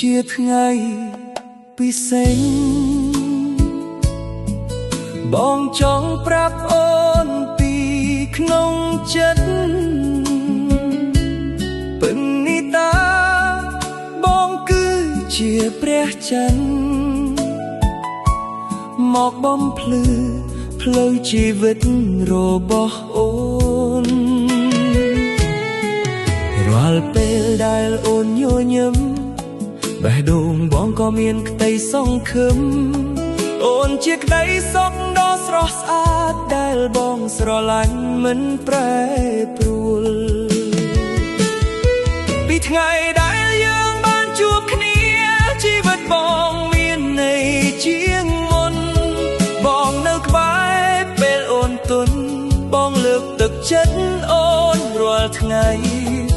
ជាថ្ងៃពិសេសបងចង់ប្រាប់អូនពីក្នុងចិត្តពិននេះតាបងគឺជាព្រះច័ន្ទមកបំភ្លឺផ្លូវជីវិតរបស់អូនរាល់ពេលដែលអូនញញឹមបេះដូងបងក៏មានក្តីសង្ឃឹមអូនជាក្តីសុខដ៏ស្រស់ស្អាតដែលបងស្រឡាញ់មិនប្រែប្រួលពីថ្ងៃដែលយើងបានជួបគ្នាជីវិតបងមានន័យជាងមុនបងនៅក្បែរពេលអូនទន់បងលើកទឹកចិត្តអូនរាល់ថ្ងៃ